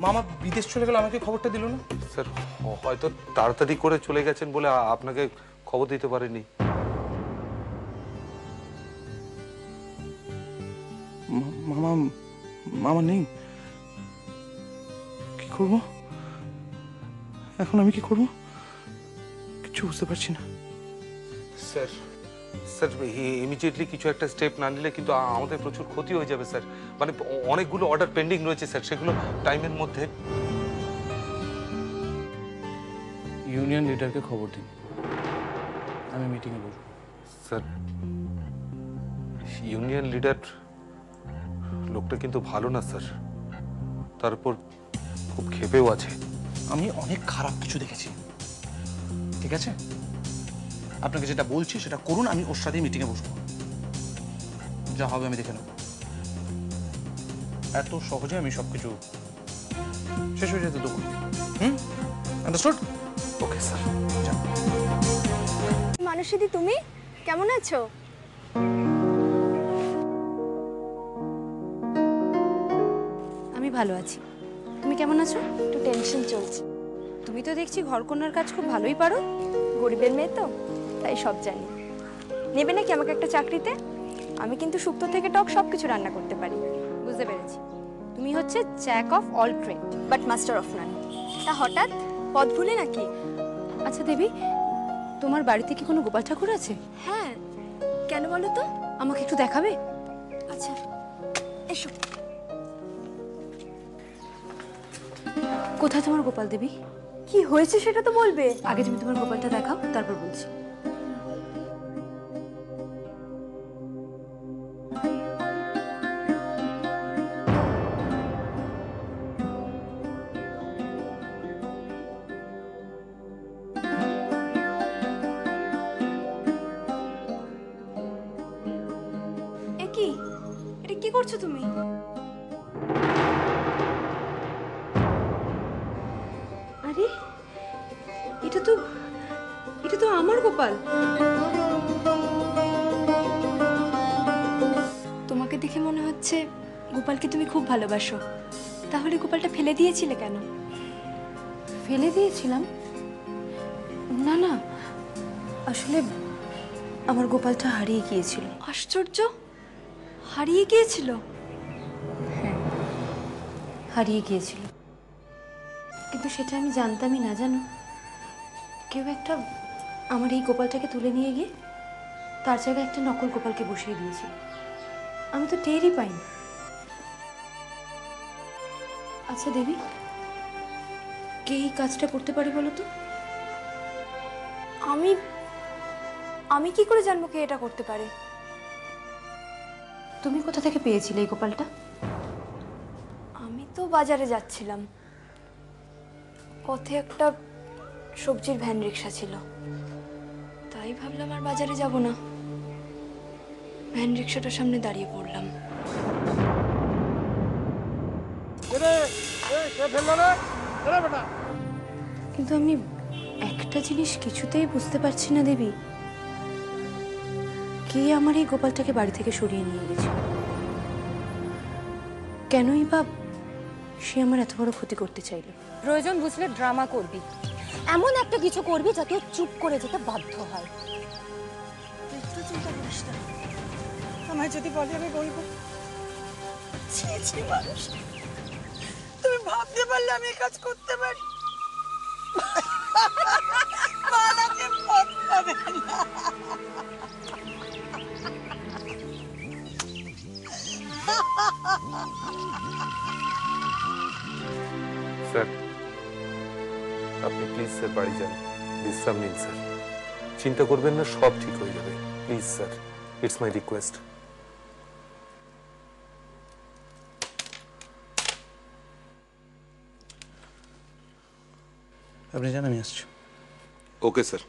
মামা বিদেশ চলে গেল, আমাকে খবরটা দিল না। স্যার হয়তো তাড়াতাড়ি করে চলে গেছেন বলে আপনাকে খবর দিতে পারেনি। মামা মামা নেই, কি করব এখন? আমি কি করব কিছু বুঝতে পারছি না। স্যার স্যার ইমিডিয়েটলি কিছু একটা স্টেপ না নিলে কিন্তু আমাদের প্রচুর ক্ষতি হয়ে যাবে স্যার। মানে অনেকগুলো অর্ডার পেন্ডিং রয়েছে স্যার, সেগুলো টাইমের মধ্যে। ইউনিয়ন লিডারকে খবর দিন, আমি মিটিংয়ে বসবো। স্যার ইউনিয়ন লিডার লোকটা কিন্তু ভালো না স্যার, তারপর খুব ক্ষেপেও আছে। আমি অনেক খারাপ কিছু দেখেছি, ঠিক আছে? আপনাকে যেটা বলছি সেটা করুন, আমি ওর সাথে মিটিংয়ে বসবো, যা হবে আমি দেখে নেব। এত সহজে আমি সবকিছু শেষ হয়ে যেতে দেবো। আন্ডারস্টুড? Okay sir. মানসীদি, তুমি কেমন আছো? আমি ভালো আছি, তুমি কেমন আছো? একটু টেনশন চলছে। তুমি তো দেখছি ঘরকন্যার কাজ খুব ভালোই পারো। গরিবের মেয়ে তো, তাই সব জানি। নেবে নাকি আমাকে একটা চাকরিতে? আমি কিন্তু শুক্তো থেকে টক সবকিছু রান্না করতে পারি। বুঝতে পেরেছি, তুমি হচ্ছে Jack of all trade but master of নান। তা হঠাৎ পদ ভুলে নাকি? আচ্ছা দেবী, তোমার বাড়িতে কি কোনো গোপাল ঠাকুর আছে? হ্যাঁ, কেন বলো তো? আমাকে একটু দেখাবে? আচ্ছা এসো। কোথায় তোমার গোপাল দেবী? কি হয়েছে সেটা তো বলবে। আগে তুমি তোমার গোপালটা দেখাও, তারপর বলছি। এ কি, এটা কি করছো তুমি? আরে এটা তো আমার গোপাল। তোমাকে দেখে মনে হচ্ছে গোপালকে তুমি খুব ভালোবাসো। তাহলে গোপালটা ফেলে দিয়েছিলে কেন? ফেলে দিয়েছিলাম? না না, আসলে আমার গোপালটা হারিয়ে গিয়েছিল। আশ্চর্য, হারিয়ে গিয়েছিল? হ্যাঁ, হারিয়ে গিয়েছিল, কিন্তু সেটা আমি জানতামই না, জানো। কেউ একটা আমার এই গোপালটাকে তুলে নিয়ে গিয়ে তার জায়গায় একটা নকল গোপালকে বসিয়ে দিয়েছিল। আমি তো টেরই পাইনি। আচ্ছা দেবী, কে এই কাজটা করতে পারে বলো তো? আমি আমি কি করে জানবো কে এটা করতে পারে? তুমি কোথা থেকে পেয়েছিলে এই গোপালটা? আমি তো বাজারে যাচ্ছিলাম, পথে একটা সবজির ভ্যান রিক্সা ছিল, তাই ভাবলাম আর বাজারে যাব না। ভ্যান রিক্সাটার সামনে দাঁড়িয়ে পড়লাম। কিন্তু আমি একটা জিনিস কিছুতেই বুঝতে পারছি না দেবী, কে আমার এই গোপালটাকে বাড়ি থেকে সরিয়ে নিয়ে গেছে? কেনই বা সে আমার এত বড় ক্ষতি করতে চাইল? প্রয়োজন বুঝলে ড্রামা করবি, এমন একটা কিছু করবি যাতে ও চুপ করে যেতে বাধ্য হয়। তুই চিন্তা করিস না, আমায় যদি বলে আমি বলবো। ছি ছি মানুষ, তুমি ভাবতে পারলে আমি এই কাজ করতে পারি? মানাকে পথ পাবে না। স্যার আপনি প্লিজ স্যার বাড়ি যান, বিশ্রাম নিন স্যার। চিন্তা করবেন না, সব ঠিক হয়ে যাবে। Please sir, it's my request. আপনি জান আমি আসছি। Okay sir.